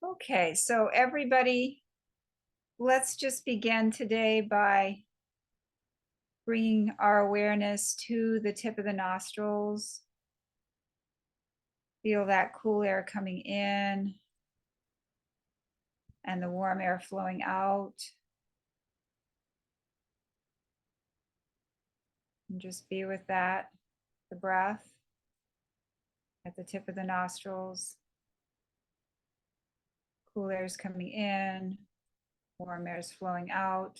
Okay, so everybody, let's just begin today by bringing our awareness to the tip of the nostrils. Feel that cool air coming in and the warm air flowing out. And just be with that, the breath at the tip of the nostrils. Cool air is coming in, warm air is flowing out.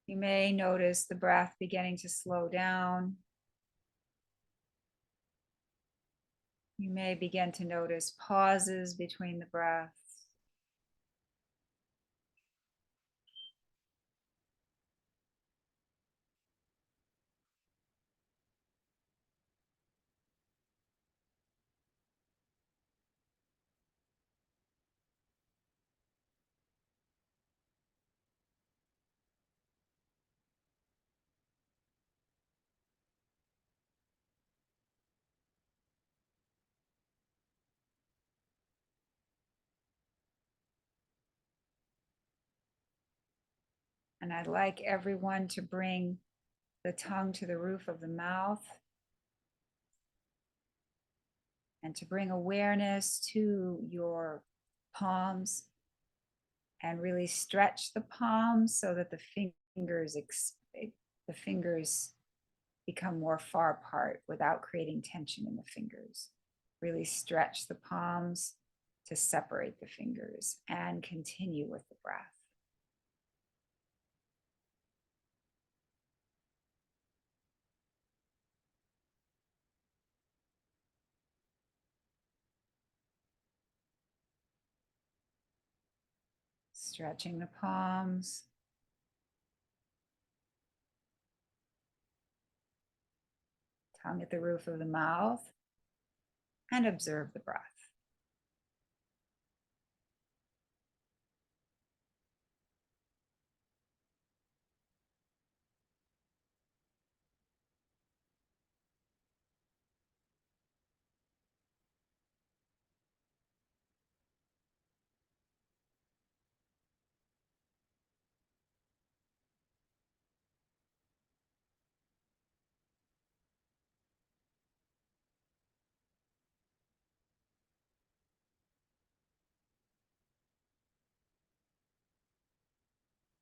You may notice the breath beginning to slow down. You may begin to notice pauses between the breaths. And I'd like everyone to bring the tongue to the roof of the mouth and to bring awareness to your palms and really stretch the palms so that the fingers become more far apart without creating tension in the fingers. Really stretch the palms to separate the fingers and continue with the breath. Stretching the palms. Tongue at the roof of the mouth, and observe the breath.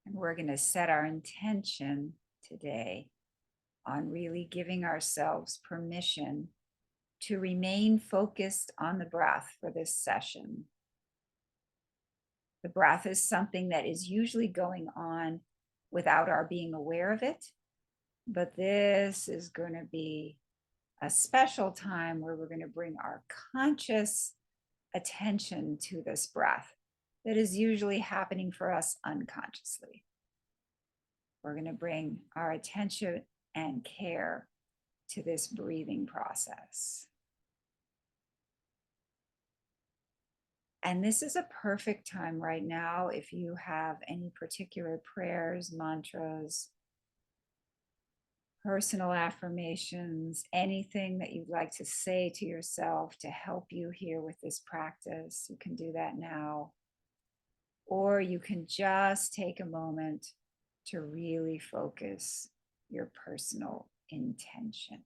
And we're going to set our intention today on really giving ourselves permission to remain focused on the breath for this session. The breath is something that is usually going on without our being aware of it, but this is going to be a special time where we're going to bring our conscious attention to this breath that is usually happening for us unconsciously. We're going to bring our attention and care to this breathing process. And this is a perfect time right now if you have any particular prayers, mantras, personal affirmations, anything that you'd like to say to yourself to help you here with this practice. You can do that now. Or you can just take a moment to really focus your personal intention.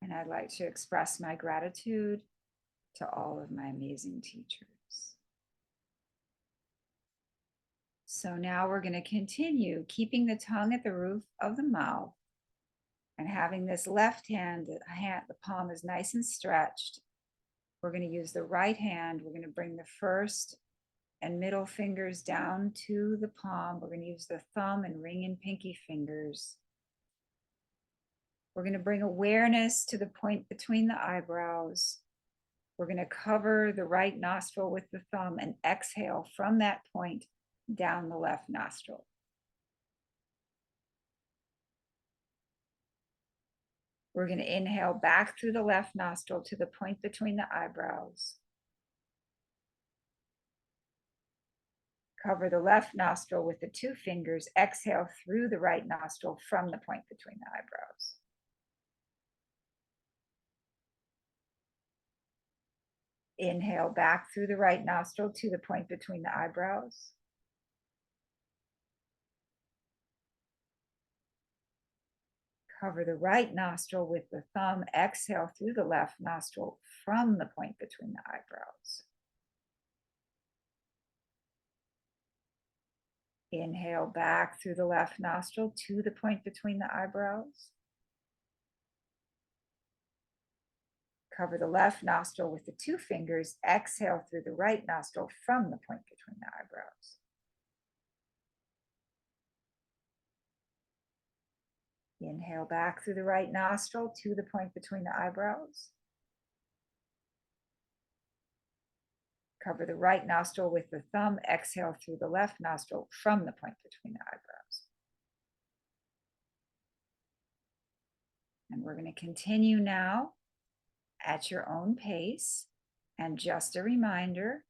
And I'd like to express my gratitude to all of my amazing teachers. So now we're going to continue keeping the tongue at the roof of the mouth and having this left hand, the palm is nice and stretched. We're going to use the right hand. We're going to bring the first and middle fingers down to the palm. We're going to use the thumb and ring and pinky fingers. We're going to bring awareness to the point between the eyebrows. We're going to cover the right nostril with the thumb and exhale from that point down the left nostril. We're going to inhale back through the left nostril to the point between the eyebrows. Cover the left nostril with the two fingers. Exhale through the right nostril from the point between the eyebrows. Inhale back through the right nostril to the point between the eyebrows. Cover the right nostril with the thumb. Exhale through the left nostril from the point between the eyebrows. Inhale back through the left nostril to the point between the eyebrows. Cover the left nostril with the two fingers. Exhale through the right nostril from the point between the eyebrows. Inhale back through the right nostril to the point between the eyebrows. Cover the right nostril with the thumb. Exhale through the left nostril from the point between the eyebrows. And we're going to continue now at your own pace. And just a reminder,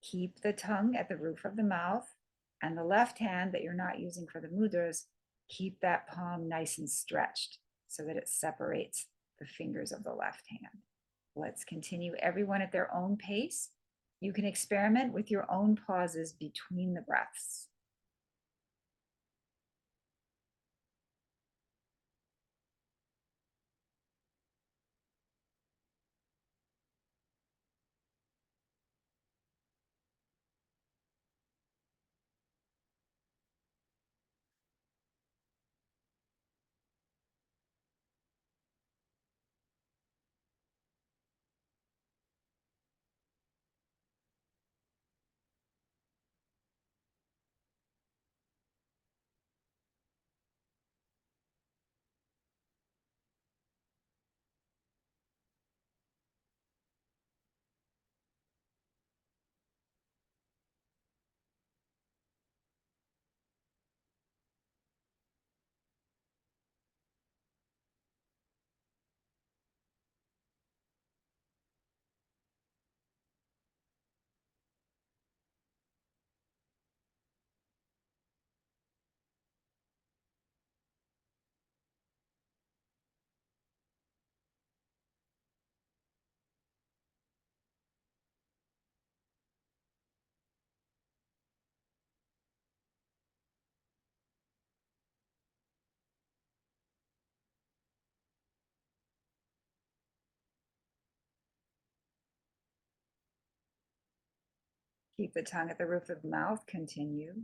keep the tongue at the roof of the mouth, and the left hand that you're not using for the mudras, keep that palm nice and stretched so that it separates the fingers of the left hand. Let's continue, everyone at their own pace. You can experiment with your own pauses between the breaths. Keep the tongue at the roof of the mouth. Continue.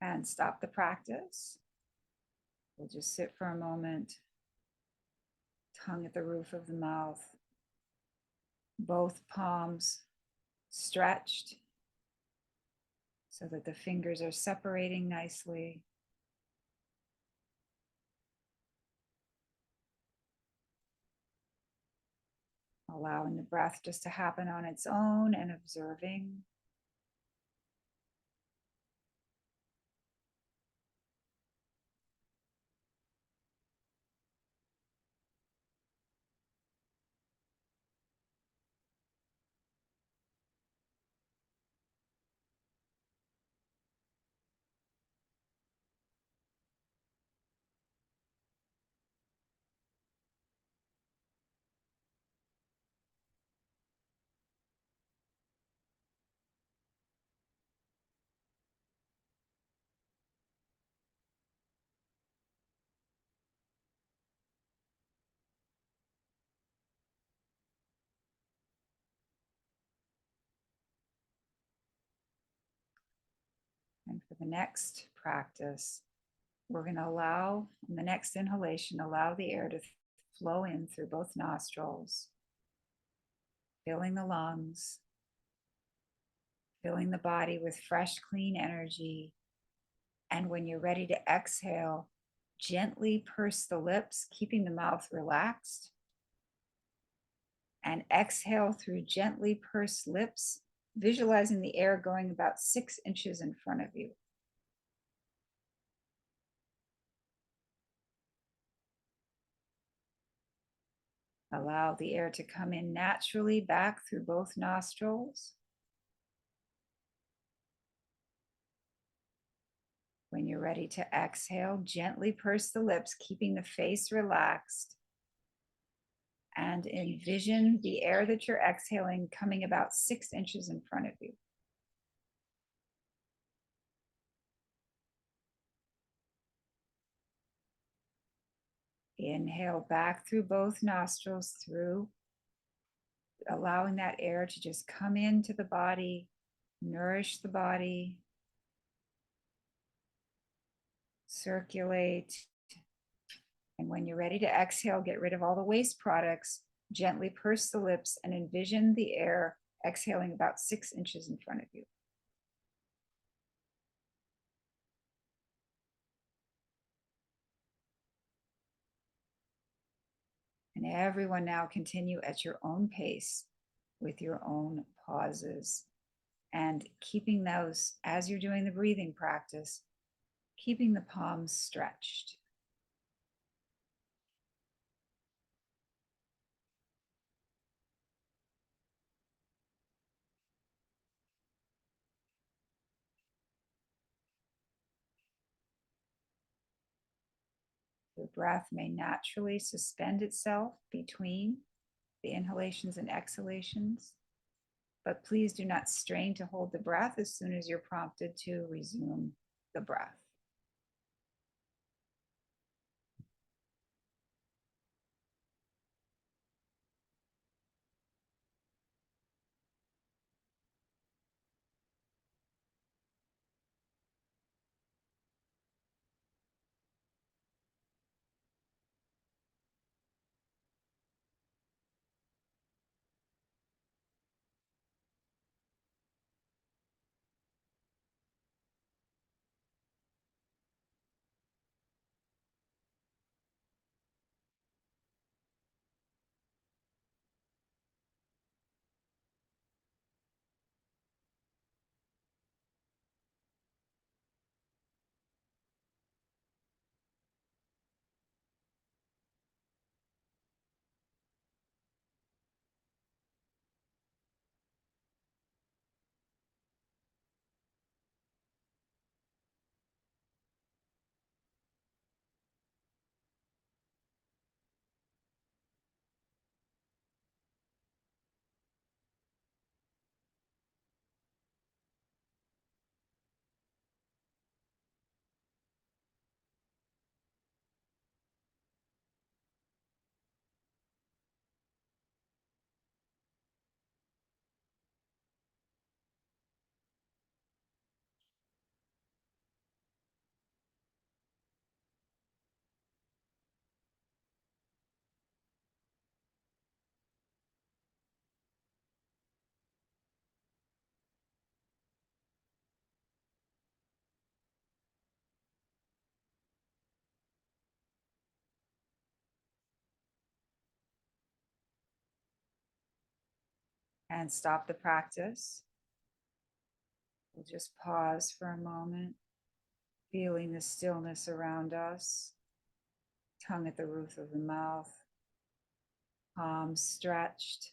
And stop the practice. We'll just sit for a moment, tongue at the roof of the mouth, both palms stretched so that the fingers are separating nicely. Allowing the breath just to happen on its own and observing. And for the next practice, we're going to allow, in the next inhalation, allow the air to flow in through both nostrils, filling the lungs, filling the body with fresh, clean energy. And when you're ready to exhale, gently purse the lips, keeping the mouth relaxed. And exhale through gently pursed lips, visualizing the air going about 6 inches in front of you. Allow the air to come in naturally back through both nostrils. When you're ready to exhale, gently purse the lips, keeping the face relaxed. And envision the air that you're exhaling coming about 6 inches in front of you. Inhale back through both nostrils, through allowing that air to just come into the body, nourish the body, circulate. And when you're ready to exhale, get rid of all the waste products, gently purse the lips and envision the air exhaling about 6 inches in front of you. And everyone now continue at your own pace with your own pauses and keeping those, as you're doing the breathing practice, keeping the palms stretched. The breath may naturally suspend itself between the inhalations and exhalations, but please do not strain to hold the breath as soon as you're prompted to resume the breath. and stop the practice. We'll just pause for a moment, feeling the stillness around us, tongue at the roof of the mouth, palms stretched.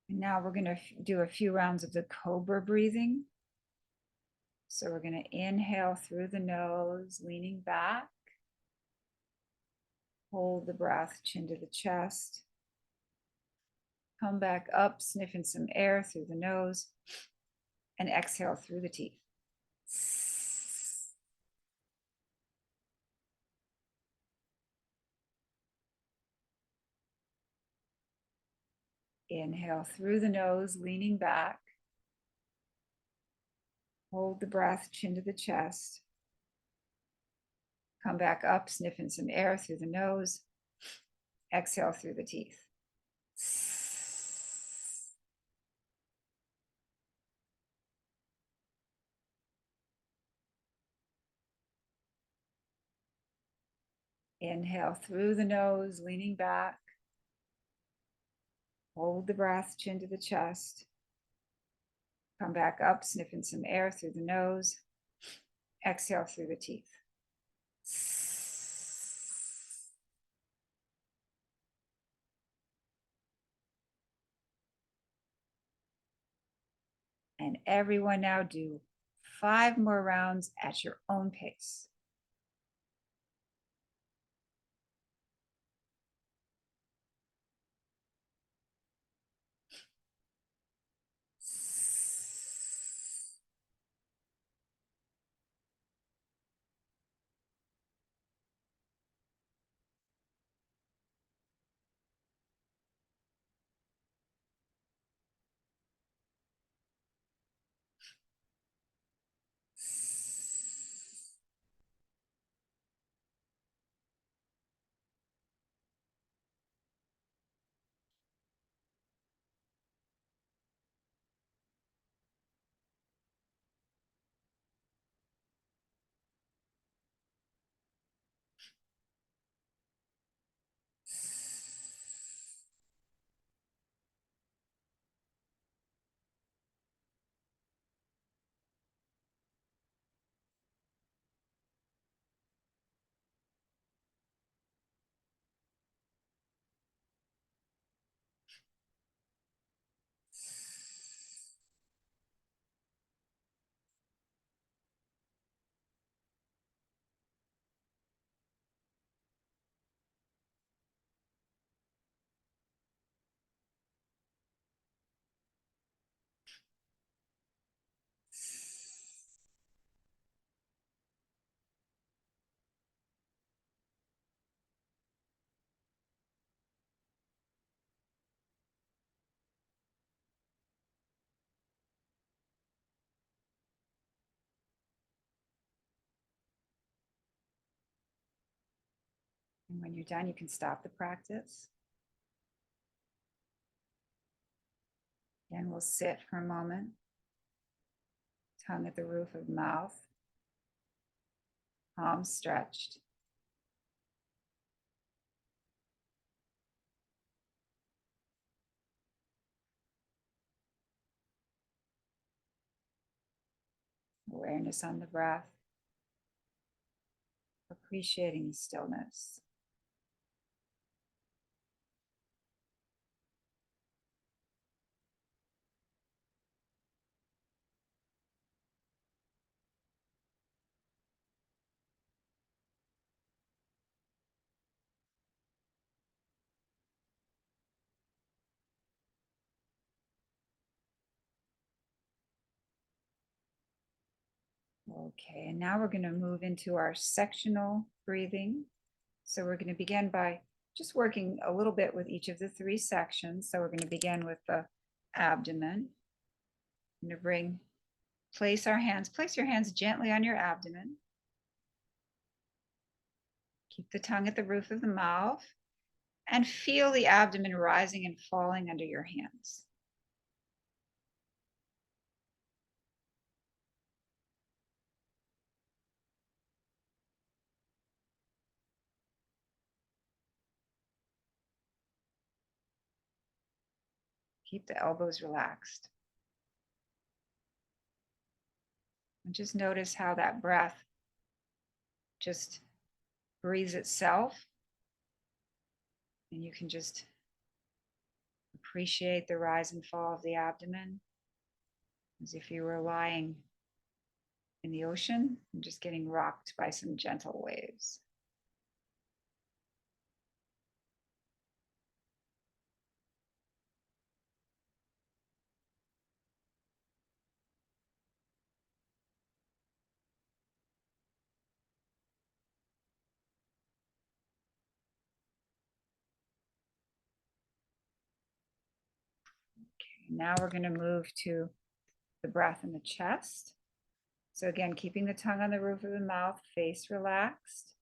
And now we're going to do a few rounds of the cobra breathing. So we're going to inhale through the nose, leaning back. Hold the breath, chin to the chest. Come back up, sniffing some air through the nose, and exhale through the teeth. Inhale through the nose, leaning back. Hold the breath, chin to the chest. Come back up, sniffing some air through the nose. Exhale through the teeth. Inhale through the nose, leaning back. Hold the breath, chin to the chest. Come back up, sniffing some air through the nose. Exhale through the teeth. And everyone now do 5 more rounds at your own pace. And when you're done, you can stop the practice. And we'll sit for a moment. Tongue at the roof of the mouth. Palms stretched. Awareness on the breath. Appreciating the stillness. Okay, and now we're going to move into our sectional breathing. So we're going to begin by just working a little bit with each of the three sections. So we're going to begin with the abdomen. I'm going to place your hands gently on your abdomen. Keep the tongue at the roof of the mouth and feel the abdomen rising and falling under your hands. Keep the elbows relaxed. And just notice how that breath just breathes itself. And you can just appreciate the rise and fall of the abdomen as if you were lying in the ocean and just getting rocked by some gentle waves. Okay, now we're going to move to the breath in the chest. So again, keeping the tongue on the roof of the mouth, face relaxed,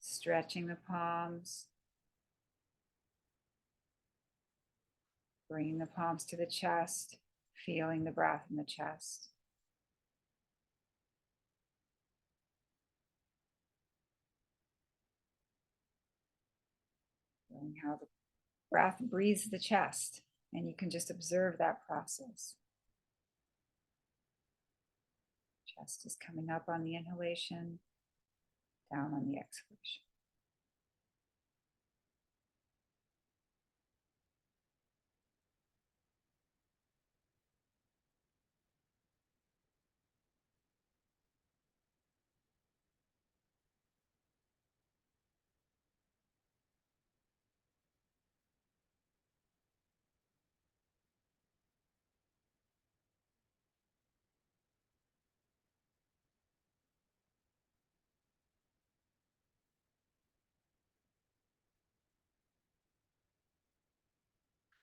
stretching the palms, bringing the palms to the chest, feeling the breath in the chest. Feeling how the breath breathes the chest, and you can just observe that process. Chest is coming up on the inhalation, down on the exhalation.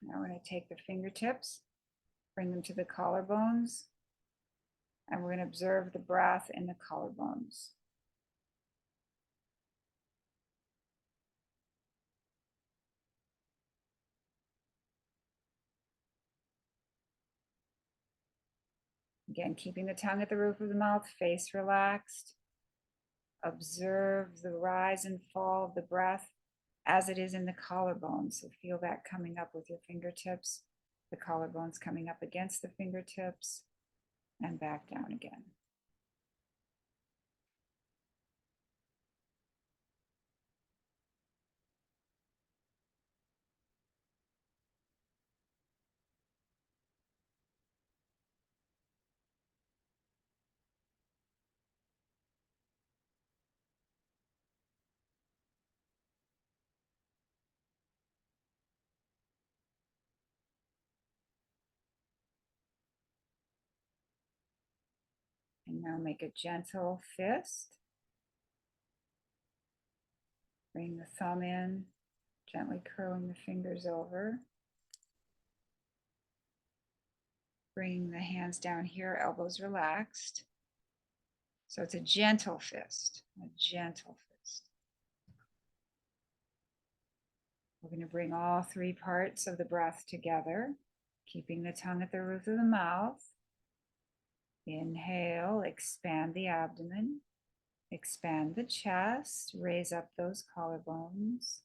Now we're going to take the fingertips, bring them to the collarbones, and we're going to observe the breath in the collarbones. Again, keeping the tongue at the roof of the mouth, face relaxed. Observe the rise and fall of the breath as it is in the collarbones. So feel that coming up with your fingertips, the collarbones coming up against the fingertips, and back down again. And now make a gentle fist. Bring the thumb in, gently curling the fingers over. Bringing the hands down here, elbows relaxed. So it's a gentle fist, a gentle fist. We're going to bring all three parts of the breath together, keeping the tongue at the roof of the mouth. Inhale, expand the abdomen, expand the chest, raise up those collarbones.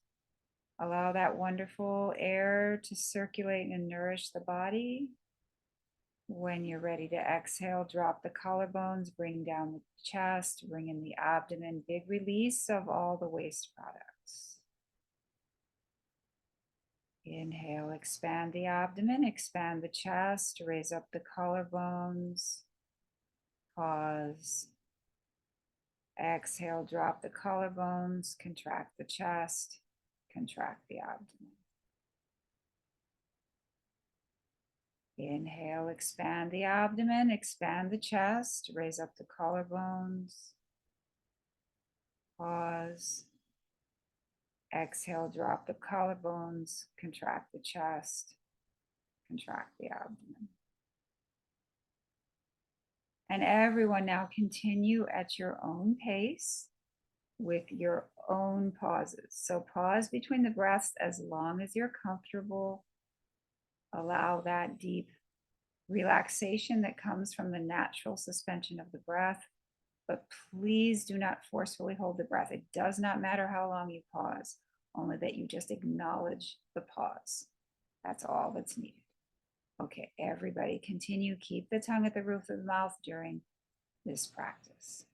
Allow that wonderful air to circulate and nourish the body. When you're ready to exhale, drop the collarbones, bring down the chest, bring in the abdomen, big release of all the waste products. Inhale, expand the abdomen, expand the chest, raise up the collarbones. Pause. Exhale, drop the collarbones, contract the chest, contract the abdomen. Inhale, expand the abdomen, expand the chest, raise up the collarbones. Pause. Exhale, drop the collarbones, contract the chest, contract the abdomen. And everyone now continue at your own pace with your own pauses. So pause between the breaths as long as you're comfortable. Allow that deep relaxation that comes from the natural suspension of the breath. But please do not forcefully hold the breath. It does not matter how long you pause, only that you just acknowledge the pause. That's all that's needed. Okay, everybody continue. Keep the tongue at the roof of the mouth during this practice.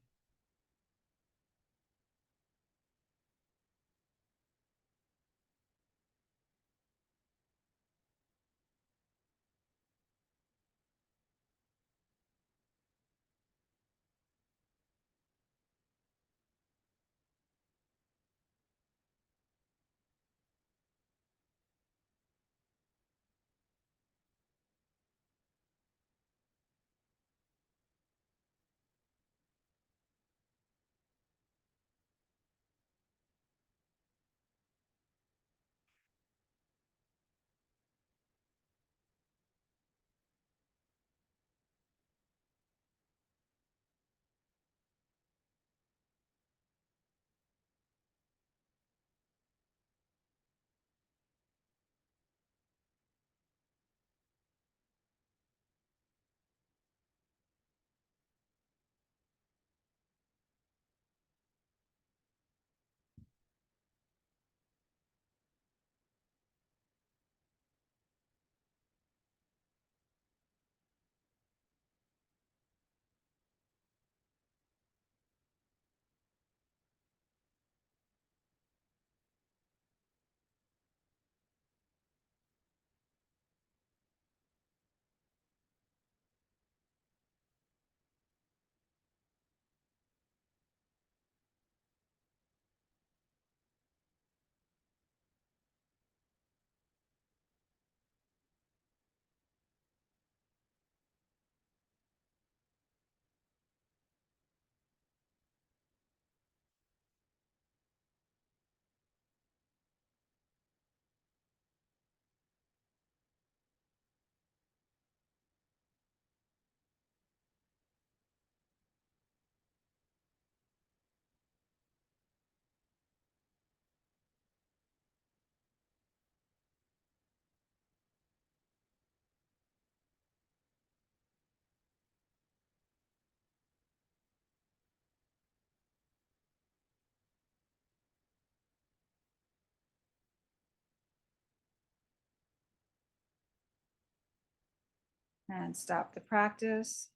And stop the practice.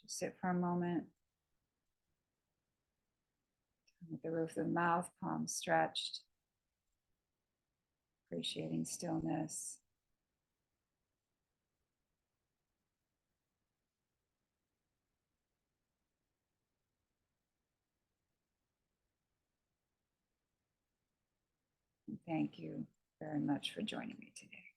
Just sit for a moment. With the roof of the mouth, palms stretched. Appreciating stillness. And thank you very much for joining me today.